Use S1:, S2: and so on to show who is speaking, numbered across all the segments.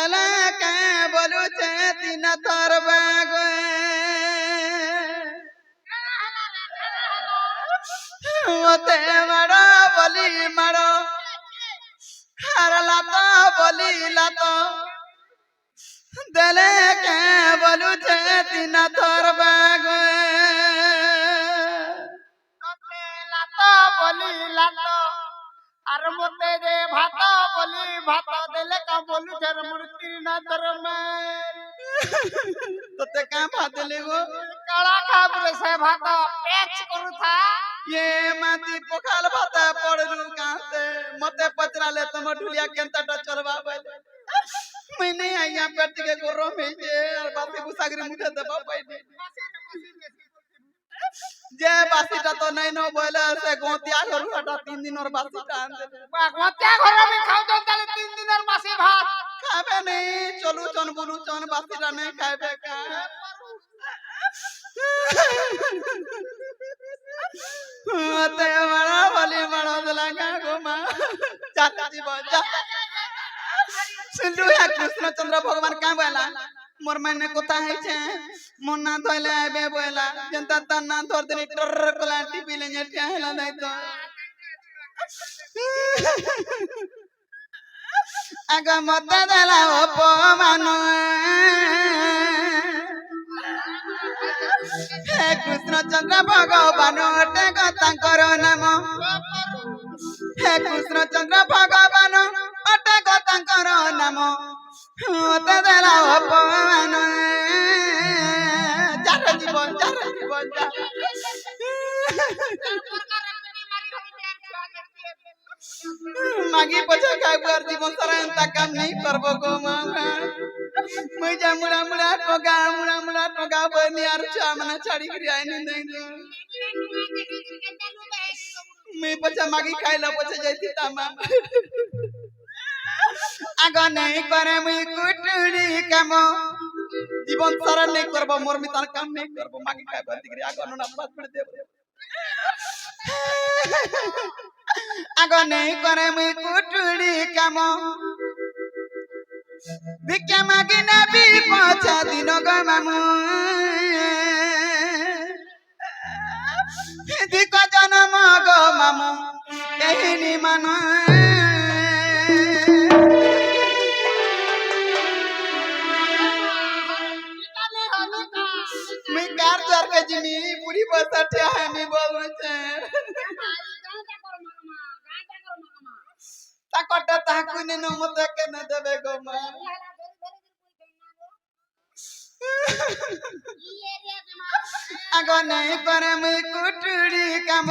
S1: देले के बोलू छे तीन थर बाग मते मारो बोली मारो हरला तो बोली ला तो देले के बोलू छे तीन थर बाग
S2: बोली लातो আর মতে দে ভাত বলি ভাত দেলে কা বলু জর মূর্তি না ধর্মে
S1: তোতে কা ভাত দেলে গো
S2: কালা খাবরে সে ভাত পেচ করু থা
S1: ये माती पोखाल भात पड़लू काते मते पचराले तुम ढुलिया केंता चलवा बैले मैंने आया पेट के गोरो में जे और बाती बुसागरी मुझे दबा पाइने जे बासीटा तो नहीं नो बोले से गोतिया करू हटा 3 दिन और बासीटा आन दे
S2: গোতিয়া ঘরে আমি খাও তো তাহলে 3 দিনের মাসি ভাত
S1: खाबे नहीं चलू चन बुलू चन बासीटा नहीं खाबे का मते मारा बोली मारो दला का गोमा जाता जीवन जा सुनलू है कृष्णचंद्र भगवान का बोला मोर मैंने कोता है छे मोर ना धोले आबे बोला जनता त ना धर देनी टर कला टीपी ले नेटिया हेला नहीं तो आगा मते देला अपमान हे कृष्णचंद्र भगवान अटे तांकर नाम हे कृष्णचंद्र भगवान अटे तांकर नाम मते देला अपमान जार जीवन जा मागी पछे काय पर जीवन सारा एंता काम नहीं करबो गो मामा मैं जा मुड़ा टोगा बनी यार चामना छाड़ी के आई नहीं दे मैं पछे मागी खाइला पछे जाती तामा आगा नहीं करे मैं कुटुरी काम जीवन सारा नहीं करबो मोर मितार काम नहीं करबो मागी खाइ बंदी करे आगा न बात पड़ दे आगा नहीं करे मैं कुटुरी काम भिक्षा मागी ना भी पछा दिन गो मामू दिको जन्म गो मामू एही नि मानो मैं कार चार के जिमी बुढ़ी बसटे है मी बोल छे ताकट ताकु ने न मत के न देबे गो मा आगो नहीं करे मैं कुटुरी काम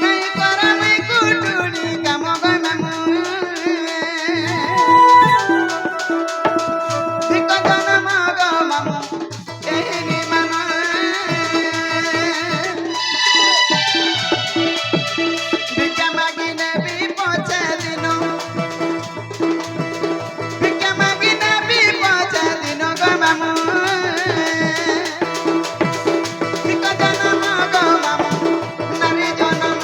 S1: नहीं करे मैं कुटुरी काम गो मामू दिको जन्म गो मामू एही नि मानो भिक्षा मागिने भी पछे दिनो भिक्षा मागिने भी पछे दिनो गो मामू दिको जन्म गो मामू नारी जन्म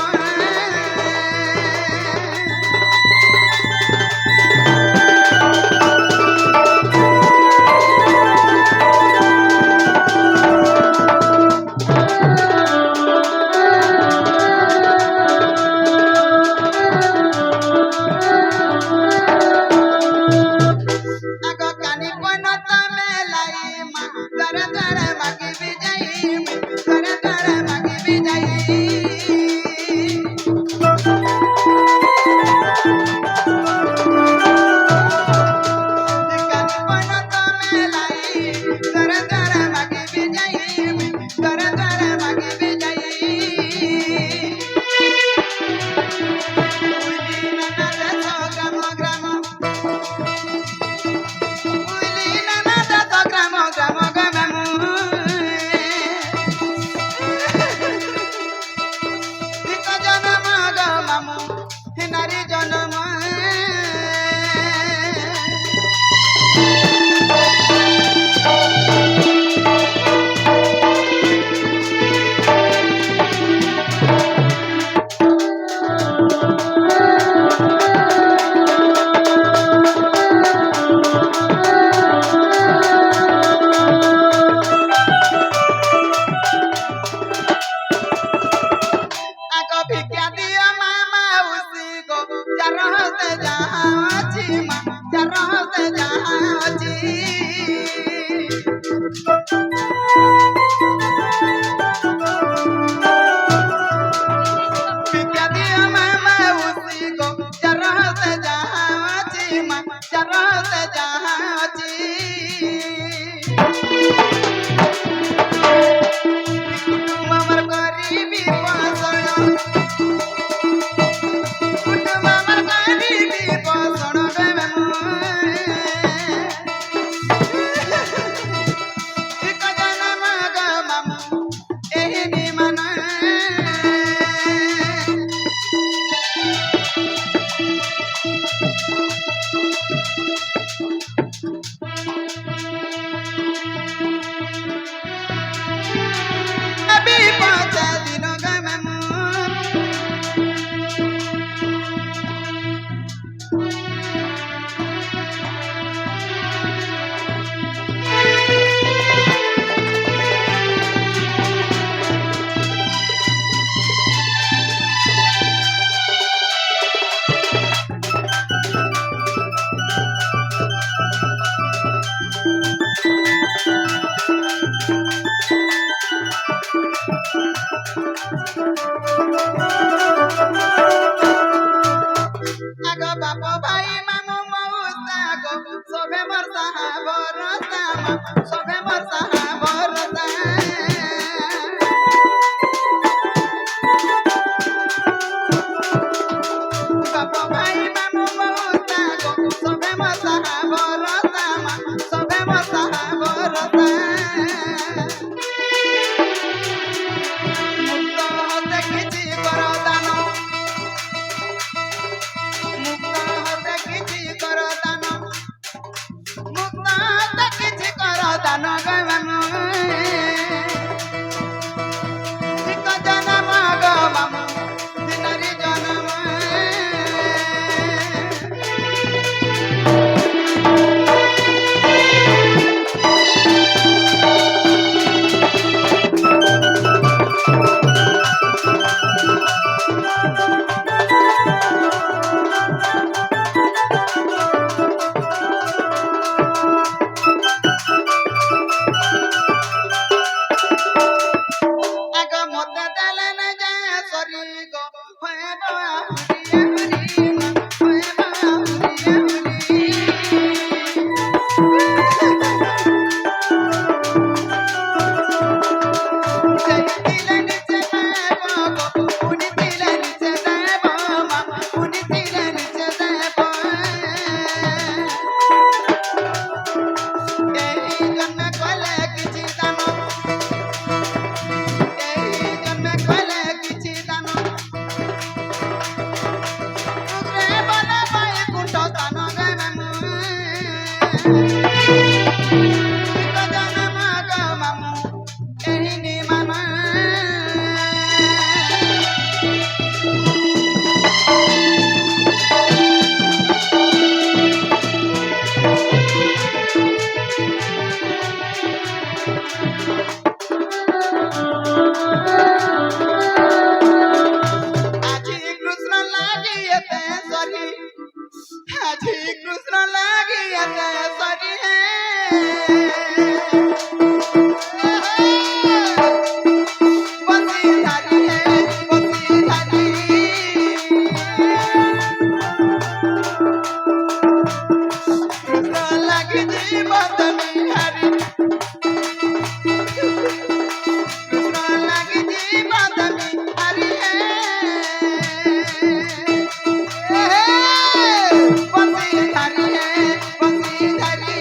S1: आगो कानी पन तमे लाई मा दर दर मागी भी जाई दर दर मागी भी जाई कानी पन तमे लाई दर दर मागी भी जाई दर दर मागी भी जाई उली ना ना ग्राम ग्राम उली नाना दाता ग्राम ग्राम गममु दिको जन्म गममु नारी जन्म ସଂସାରতে ଯାହା ଅଛି କୁଟୁମ୍ବ ମୋର କରିବି ପୋଷଣ କୁଟୁମ୍ବ ମୋର କରିବି ପୋଷଣ ଦେବେ ଏକ ଜନମ ଗ ମାମୁ ଏହି ନିମାନ ପାଞ୍ଚ ଦିନ ଗ ମାମୁ ଆଗ ବାପ ଭାଇ ମାମୁ ମଉସା ଗো ସଭେ ମୋର ସାହା ଭରସା ସଭେ ମୋର ସାହା ଭରସା ବାପ ଭାଇ ମାମୁ ମଉସା ଗো ସଭେ ମୋର ସାହା ଭରସା ସଭେ ମୋର ସାହା ଭରସା ମୁକ୍ତ ହତେ କିଛି କର ଦାନ ମୁକ୍ତ ହତେ କିଛି କର ଦାନ ମୁକ୍ତ ହତେ କିଛି କର ଦାନ ଗ ମାମୁ ଏକ ଜନମ ଗ ମାମୁ ଦିନରି ଜନମ আগ মতে দেলে না যায় সরি গো হয়ে বাবা হুরিয়ে হুরি হয়ে বাবা হুরিয়ে হুরি দিলে নিচে দেব গো উনি দিলে নিচে দেব মা উনি দিলে নিচে দেব এই জন্ম কলে কিছু দান এই জন্মে কলে কিছু দান উগ্রে বলে পাই কুণ্ঠ দান গে মামু এক জনম গ মামু ଏହି ନିମାନ ଆଜି କୃଷ୍ଣ ଲାଗି ଏତେ ସରି ଆଜି କୃଷ୍ଣ ଲାଗି ଏତେ ସରି ବସି ଧାରି ବସି ଧାରି କୃଷ୍ଣ ଲାଗି ଜୀବ ତମି ହାରି কৃষ্ণ লাগি জীবন তুমি হারি বসি ধারি বসি ধারি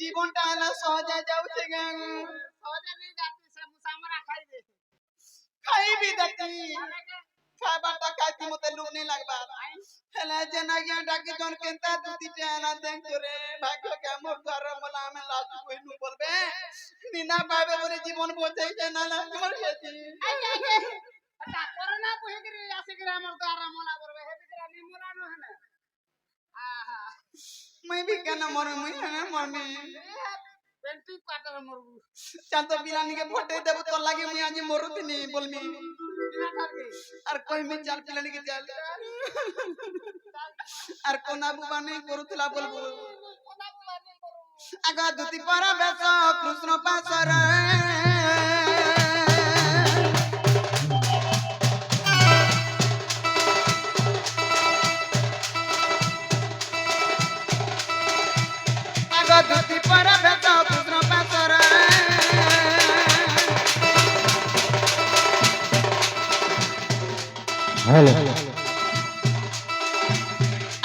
S1: জীবনটা হলো সহজে যাচ্ছে গান
S2: সহজে নেই যাচ্ছি সে মুসামরা খাইবে
S1: খাইবি দেখি খাইবারটা খাইতি মতে লুক নেই লাগবা হেলে যে না গিয়া ডাকি জন কেনতা দুতিটা না দেখ তোরে ভাগ্য কেমন ঘর বলা আমি লাস্ট কইনু বলবে নিনা পাবে বলে জীবন বচাইছে না না তোমার গেছি
S2: করোনা কইগরি আসিগরি আমার দ্বারা মলা করবে হেদিগরা নিমুরা ন হেনা
S1: मैं भी कहना मर मुई है मर में
S2: पेंटिंग क्वार्टर मरबू
S1: चाल तो पिलानी के फोटे देबो तो लागे मुई आज मरुतनी बोलमी
S2: बिना कर के
S1: আর কই মে চাল পিলানি কে চাল আর কোনা বুবা নেই করুতলা বলবো আগা দুতি পরা বেশ কৃষ্ণ পাশর আগা দুতি পরা বেশ কৃষ্ণ পাশর
S3: हेलो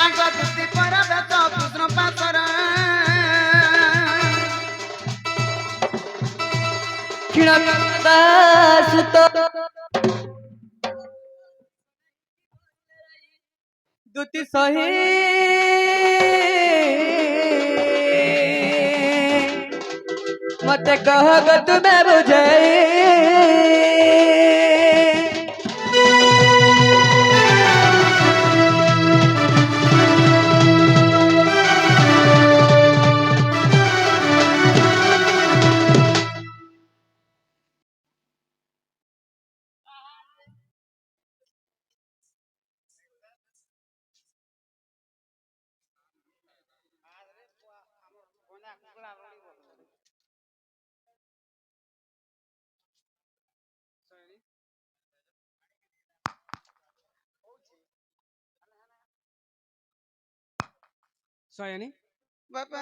S1: আগা দুতি পরা বেশ কৃষ্ণ পাশর
S3: দুতি সহি মতে কহ গো তুমি বুঝাই সয়ানি
S1: বাবা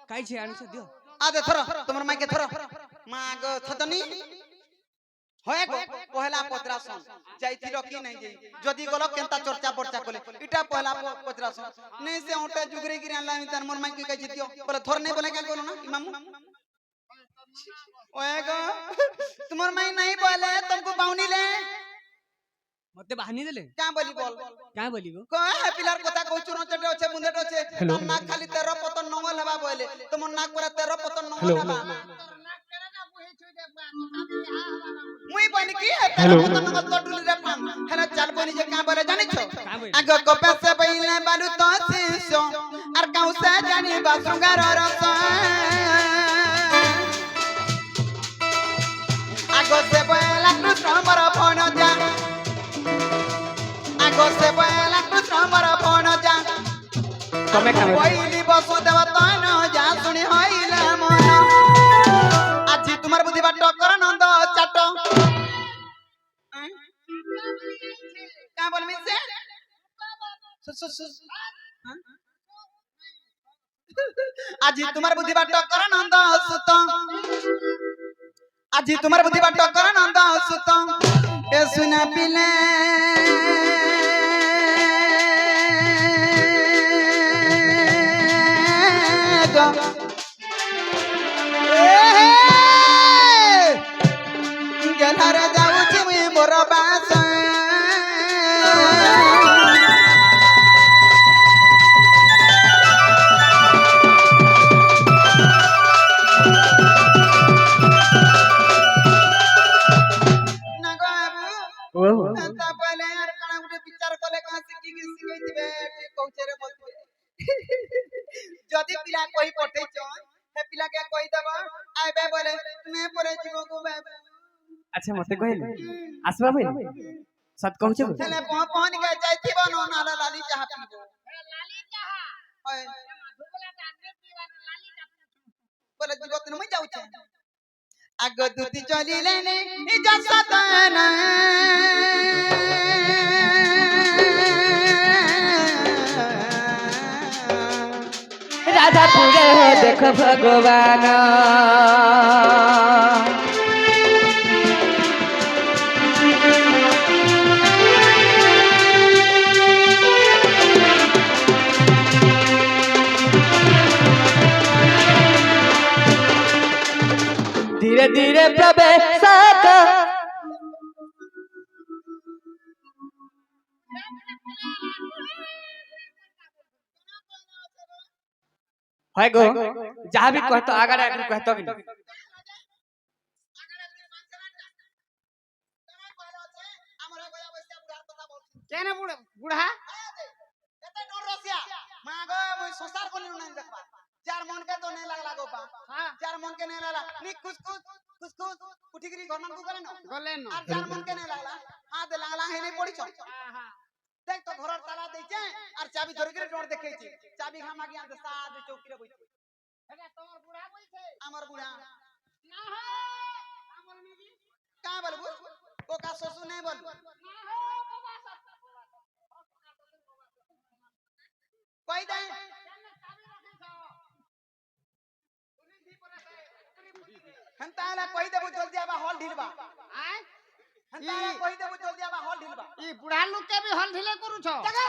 S3: কাইছে আনিছ দিও
S1: আদে থর তোমার মাইকে থর মা গো থতনি হয় গো পহলা পত্রাসন যাইছিল কি নাই যাই যদি গল কেনতা চর্চা পর্চা কলে ইটা পহলা পত্রাসন নেই সে ওটা জুগরে গিরে আনলা আমি তার মোর মাইকে কাইছে দিও বলে থর নেই বলে কেন করো না ইমামু ওয়ে গো তোমার মাই নাই বলে तुमको বাউনি লে
S3: মতে বাহানি দেলে
S1: কা বলি বল
S3: কা বলিবো
S1: কয় পিলার কথা কইছু ন চটে আছে বুন্দেট আছে তার নাক খালি 13 পতন নঙ্গল হবা বলে তোমার নাক পুরা 13 পতন নঙ্গল হবা মুই বনি কি পতন নঙ্গল তটুলি রে ফান হেলা চাল বনি যে কা বলে জানিছো আগ কো পেছে বইলে বালু তো শিশো আর কাউ সে জানি বাসুঙ্গার রস আগ সে বইলা কৃষ্ণ মর ফোন যা আগসে বলা কৃষ্ণ মর ফোন যা
S3: তুমি খাবে
S1: কইলি বসু দেব তন যা শুনি হইলা মন আজি তোমার বুদ্ধি বাট কর নন্দ চাট কা বলমি সে আজি তোমার বুদ্ধি বাট কর নন্দ সুত আজি তোমার বুদ্ধি বাট কর নন্দ সুত এ শুনা পিলে গেলারে যাউছি মুই মোর বাস না গো বাবু তা বলে আর কানা গুটে বিচার কলে কা শিখি শিখাই দিবে ঠিক কইছে রে বলতে যদি পিলা কই পঠাইছ হে পিলা কে কই দেব আইবে বলে নে পরে জীব গো বাবু
S3: আচ্ছা মতে কইলে আসবা বইলে সত কହୁছ
S1: তাহলে পহন কে যাইতিব ন নালা লালি চাহা পিব
S2: লালি চাহা
S1: হয়
S2: ধুবলা টানে পিবানো লালি টা
S1: বলে জীব তুন মই যাউছে আগ দুতি চলিলে নে ইজাসতানা
S3: রাধাপুরে দেখ ভগবান ধীরে ধীরে প্রবেশ হয় গো যাহা भी कहतो आगड़ आगड़ कहतो कि
S2: কেন বুড়া
S1: बोली नहीं देखबा जार मन के तो नहीं लगला गोपा
S2: हां
S1: जार मन के नहीं लगला नी खुश उठी गिरी घर को गले न
S2: गले न
S1: আর जार मन के नहीं लगला हां दे लगला है नहीं पड़ी छ
S2: हां हां
S1: देख तो घर ताला देछे और चाबी धर के डोर देखेछि चाबी खामा के आंते साद चौकी रे बैठे
S2: এটা তোমার বুড়া কইছে
S1: আমার বুড়া
S2: না हो আমল নিবি
S1: का बोलबो ओ का ससु नहीं बोल
S2: না हो বাবা
S1: कोई दे
S2: কেন চাবি রাখিছ পুলিশ দি পড়েছে
S1: हंताला कोई देबो जल्दी आबा हॉल ढिलबा
S2: আয়
S1: हंताला कोई देबो जल्दी आबा हॉल ढिलबा
S2: ই বুড়া লোকে বি হল ঢিলে করুছ
S1: जगह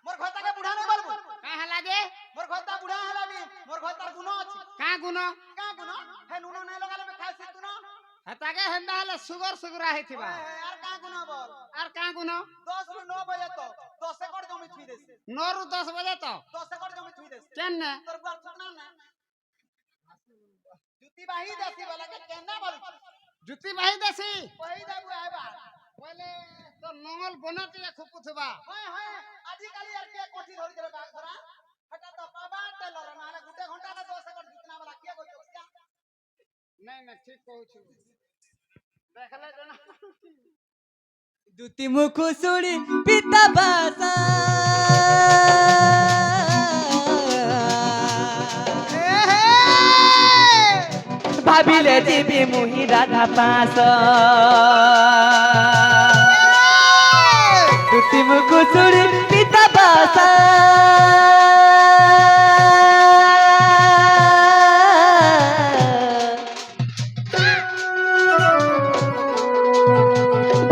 S1: मोर घरता के बुढ़ा नहीं बोलबो
S2: কা হলা দে
S1: मोर घरता बुढ़ा हला भी मोर घरता गुनो अछि
S2: কা গুণ
S1: का गुनो हे नुनो नहीं लगाले में खासी तुनो
S2: হেতাকে হেন্দা হলে সুগর সুগরা হইতিবা
S1: यार का गुनो बोल
S2: আর কা গুণ
S1: 10 रु 9 बजे तो 10 एकड़ जमी छुई देसे
S2: 9 रु 10 बजे तो
S1: 10 एकड़ जमी छुई देसे
S2: কেন
S1: तोर बात सुनना ना जुती बाही देसी वाला के केना बोल
S2: জুতি বাহি দেছি
S1: वही देबो आबा
S2: বলে তো নঙ্গল বনাতে খুপুথবা
S1: हाय हाय आजि काली यार के कोठी धरि देले बाग धरा हटा तो पाबा टेलर माने गुटे घंटा ना 10 एकड़ जितना वाला के गो चोक्सिया
S2: নাই না ঠিক কইছো দেখলে জনা
S3: দুটি মুখ শুনি পিতা বাসা ভাবিলে যাবি মুহি রাধা পাস দুটি মুখ শুনি পিতা বাসা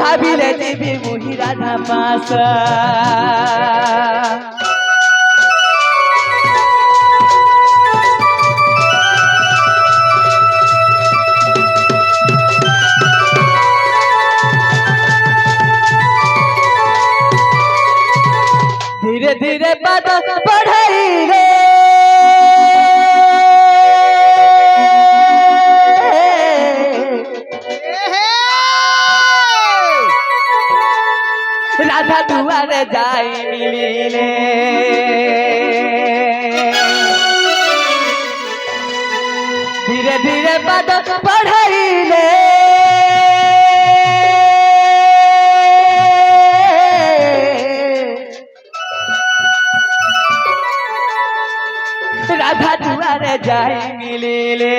S3: ভাবিলে যাবি মুহি রাধা পাস धीरे धीरे बात बढ़ाई रे राधा दुआरे जाई मिलिले धीरे धीरे बात बढ़ाई रे राधा दुआरे जाई मिलिले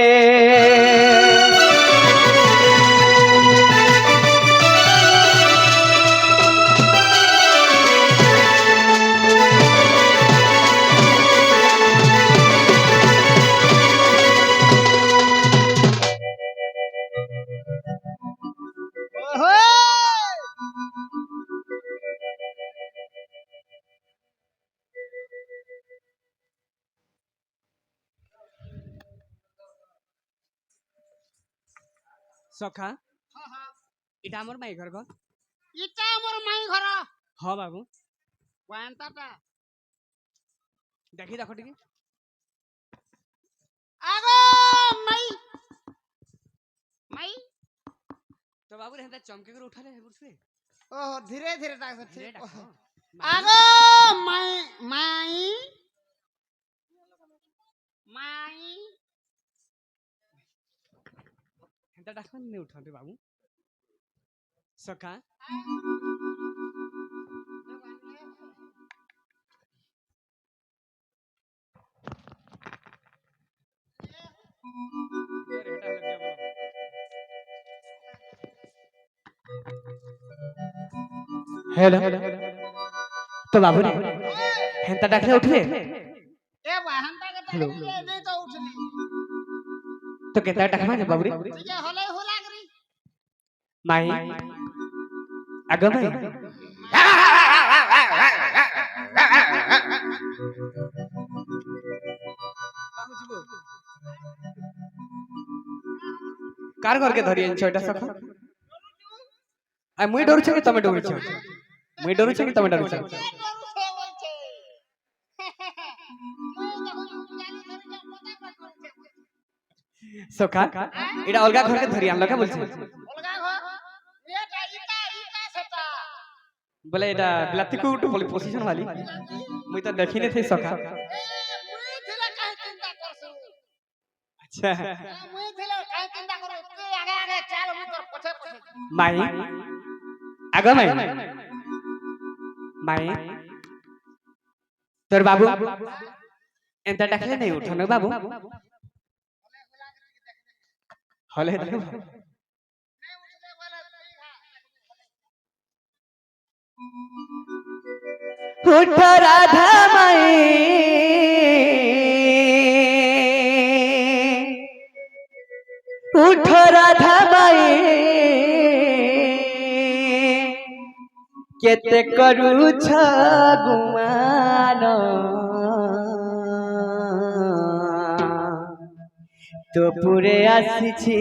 S3: সখা
S2: হ্যাঁ হ্যাঁ
S3: এটা আমার মাই ঘর ঘর
S2: ইটা আমার মাই ঘর
S3: হ বাবু
S2: কোয়ান্টাটা
S3: দেখি দেখো টিকে
S2: আগো মাই মাই
S3: তো বাবু হেতা চমকে করে উঠালে বুঝছে
S2: ও ধীরে ধীরে ডাকছ
S3: ধীরে
S2: ঠিক
S3: ডাকো
S2: আগো মাই মাই মাই
S3: হেতা ডাকো নে উঠাতে বাবু সখা हेलो तो बाबू रे हेंता डाकले उठले
S2: ए वाहनता के
S3: हेलो।
S2: नहीं तो उठली
S3: तो केता डाकमा ने बाबू रे
S2: ठीक है हले हो लागरी
S3: माई आगो माई कार करके धरी आइन छोटा सखा आ मुई डरू छ कि तमे डरू छ मुई डरू छ कि तमे डरू छ सखा एडा अलगा घर के धरी आनलो का बोलछ बोले एडा बिलाती को उठ बोले पोजीशन वाली मुई तो देखी ने थे सखा
S2: ମୁଇଁ ଥିଲେ କାଇଁ ଚିନ୍ତା କରୁ ତୁ ଆগে ଆগে ଚାଲ ମୁଁ ତୋର ପଛେ ପଛେ
S3: ମାଇ ଆଗ ମାଇ ମାଇ তোর বাবু এন্তা ডাকলে নেই উঠো না বাবু হলে দেখো
S2: नहीं उठले बोले सही है
S3: উঠো রাধা মাই উঠো রাধা মাই কেতে করুছ গুমান তো পুরে আসিছি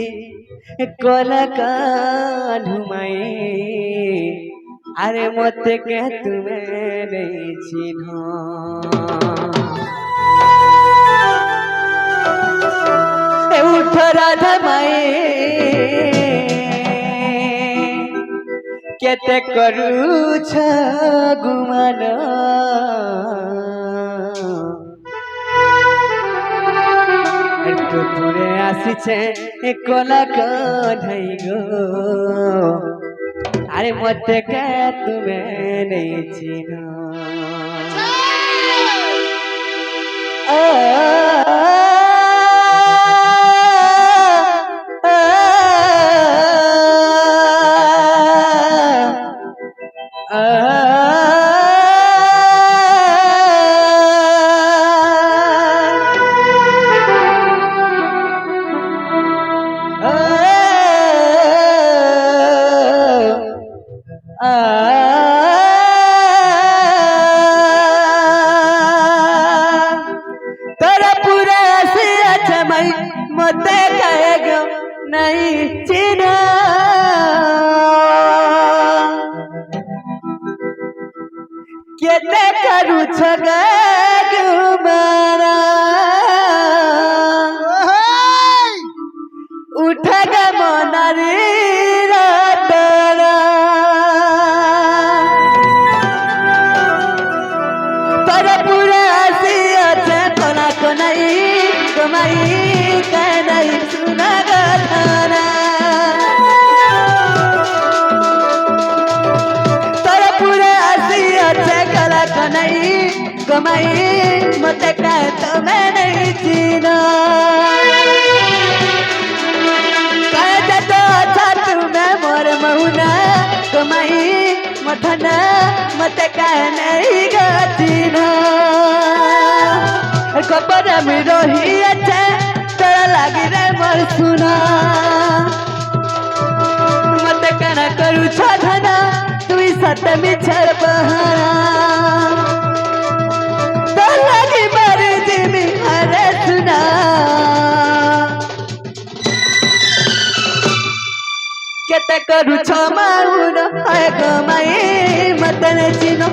S3: কলা কানুমাই আরে মতে কে তুমি নেই চিহ্ন উঠ রাধা মাই কেতে করুছ গুমান পুরে আসিছে কলা কানাই গো আরে মতে কে তুমি নেই চিহ্ন तोरा पूरा से अच्छा मई मते कहेगो नहीं चिना केते करू छगा गुमारा उठगा मनारी रातरा तोरा पूरा से अच्छा कोना कोनाई कमाई कनाई सुना गाना तोरा पूरा से अच्छा कोना कोनाई कमाई मते का तुम्हें नहीं जीना कहते तो अच्छा तुम्हें मोर महुना कमाई मथना मते का नहीं गातीना कपर में रही अच्छा तोरा लागी रे मोर सुना मते कना करू छधना तुई सत मिछर बहाना तो लागी बार जिमी हरे सुना केते करू छ माउन हाय गमाई मतन चिनो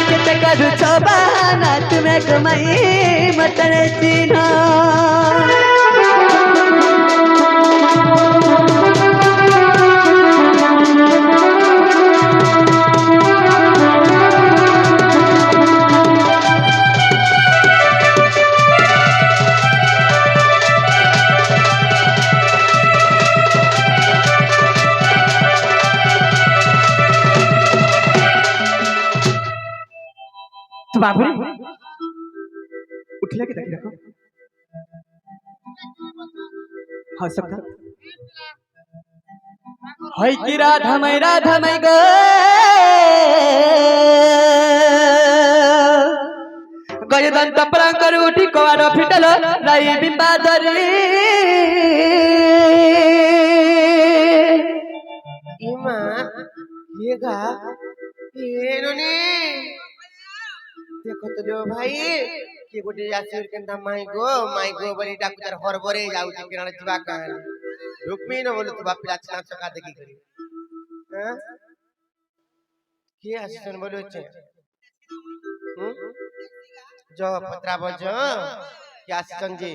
S3: केते करू छ बहाना तुम्हें गमाई मतन चिनो तो बाबू उठले के देखी रखो हाँ सबका हाय की राधा मई गो गजदंत प्रांकर उठी कोवार फिटल राई बिंबादरी
S2: इमा येगा येनोनी देखो तो जो भाई के गोटे आसीर केनता माई गो बली डाकू तार हरबरे जाउची किरण जीवा कहन रुक्मी न बोले तू बापिला छना चका देखी करी हां के आसन बोलो छे जो पत्रा बज के आसन जी